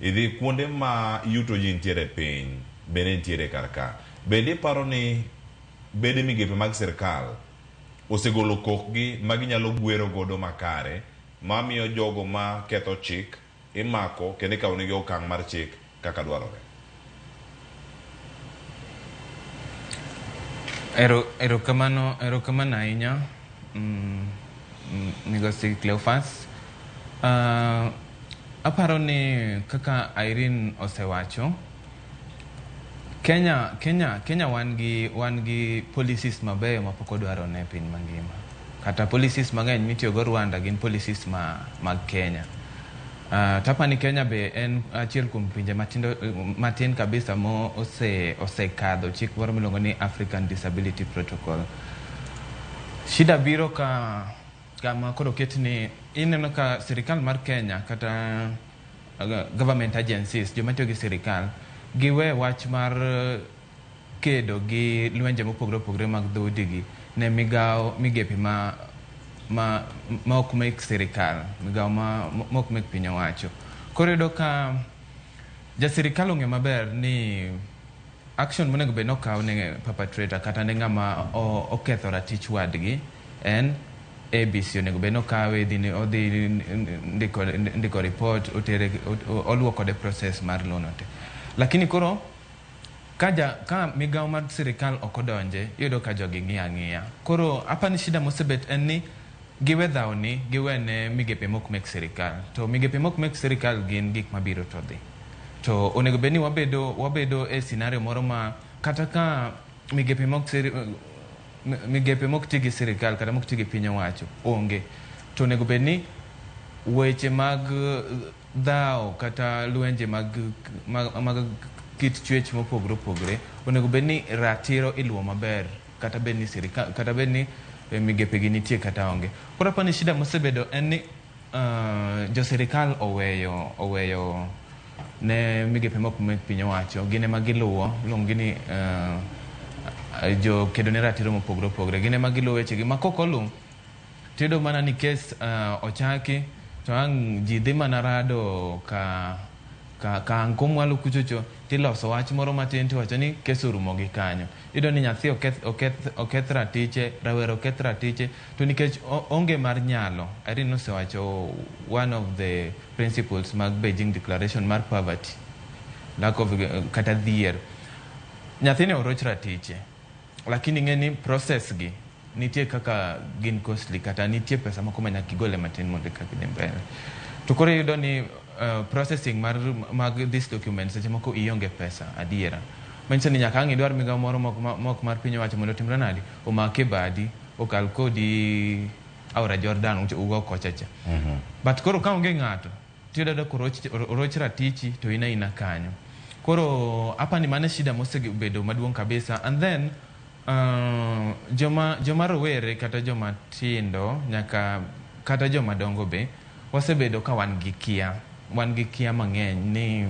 idhi kuonde ma yuto ji nitiere piny bende nitiere karka. Bende paro ni bede migepe mag sirkal osegolo kokgi ma ginyalo gwero godo makare mamiyo jogo ma ketho chik imako kendo ikawo negi okang' mar chik kaka dwarore. Erokamano ahinya Migosi Cleophas. Aparo ni kaka Irene osewacho, Kenya wan gi policies mabeyo ma pok odwaro ne piny mangima. Kata policies mang'eny mitiyo go Rwanda gin policies mag Kenya. Tapani Kenya be en achiel kuom pinje matin kabisa mo osekadho chik moro miluongo ni African Disability Protocol. Shida biro kama koro ketni ineno ka sirikal mar Kenya kata government agencies joma tiyo gi sirikal giwe wach mar kedo gi lwenje mopogore opogore mag dhoudi ne migepe ma ok mek sirikal, migawo ma ok mek piny owacho. Koro yudo ka jasirikal ong'e maber ni action monego bed nokaw ne perpetrator kata ne ng'ama oketho ratich wadgi en ABC. Onego bed nokawe, odhi ndiko report, oluwo kode process mar lono te. Lakini koro ka migawo mar sirikal ok odonje, iyudo ka jogi ng'iyo ang'iya. Koro apani shida mosebet en ni giwe dhawni giwene migepe mok mek sirikal. To migepe mok mek sirikal gin gik mabiro to dhi. To onego bed ni wabedo e scenario moro ma kata ka migepe mok ti gi sirikal kata mok ti gi piny owacho onge, to onego bed ni weche mag dhaw kata lwenje mag kit chwech mopogore opogore onego bed ni ratiro iluwo maber, kata bed ni sirikal kata bed ni migepe gi nitie kata onge. Koro apani shida mosebedo en ni jo sirikal oweyo ne migepe mok mek piny owacho gine ma giluwo, iluongo ni jo kedo ne ratiro mopogore opogore gine ma giluwo wechegi ma kok olu tiyudo mana ni kes ochaki to ang' ji dhi mana rado ka ang' komwalo kuchocho tiloso wach moro matin tiwacho ni kes orumo gi kanyo. Iyudo ni nyathi oketh ratiche, rawero oketh ratiche, to nikech onge mar nyalo. Irene osewacho one of the principles mag Beijing Declaration mar poverty, lack of kata dhier. Nyathine oroch ratiche, lakini ng'eni process gi nitie kaka gin costly, kata nitie pesa moko ma nyaka igole matin mondo eka gidhi mbele. To koro iyudo ni processing mag these documents seche moko ionge pesa adiera. Manyiso ni nyaka ang' idwar migawo moro mok mar piny owacho mondo otimre nadi, omake badi, okal kodi aora Jordan ugo kochacha. But koro ka onge ng'ato tiyudo ka oroch ratichi to in aina kanyo. Koro apani mane shida mosebedo maduong' kabisa. And then joma rowere kata joma tindo nyaka kata joma dongo be wasebedo ka wan gi kia mang'eny ni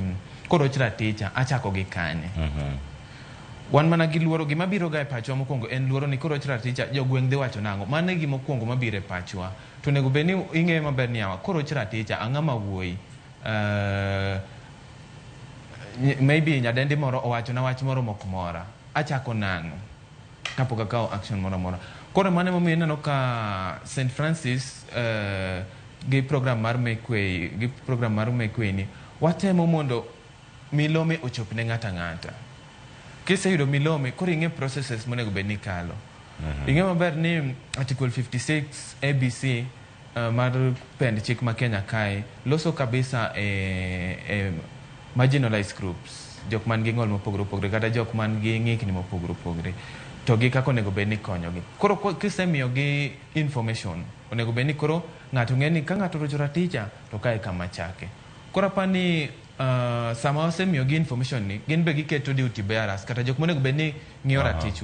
koroch raticha achako gi kanye. Wan mana gi luoro, gima biro ga e pachwa mokwongo en luoro ni koroch raticha jogweng' dhi wacho nang'o. Mano e gima mokwongo mabiro e pachwa. To nego bed ni ing'eyo maber ni koroch raticha ang'ama wuoyi, maybe nyadendi moro owacho na wach moro mok mora, achako nang'o kapok akawo action moro mora. Koro mano emomiyo ineno ka St. Francis gi program mar Make Way ni watemo mondo milome ochop ne ng'ata ng'ata. Kiseyudo milome koro ing'e processes monego bed ni kalo. Ing'e maber ni Article 56 ABC mar pend chik ma Kenya kae loso kabisa marginalized groups, jok man gi ng'ol mopogore opogore kata jok man gi ng'ikni mopogore opogore, to gi kako onego bed ni konyogi. Koro kisemiyo gi information, onego bed ni koro ng'ato ng'e ni ka ng'ato orocho raticha to kae kama chake. Koro apani sama osemiyo gi information ni, gin be giketo duty bearers kata jok monego bed ni ng'iyo ratich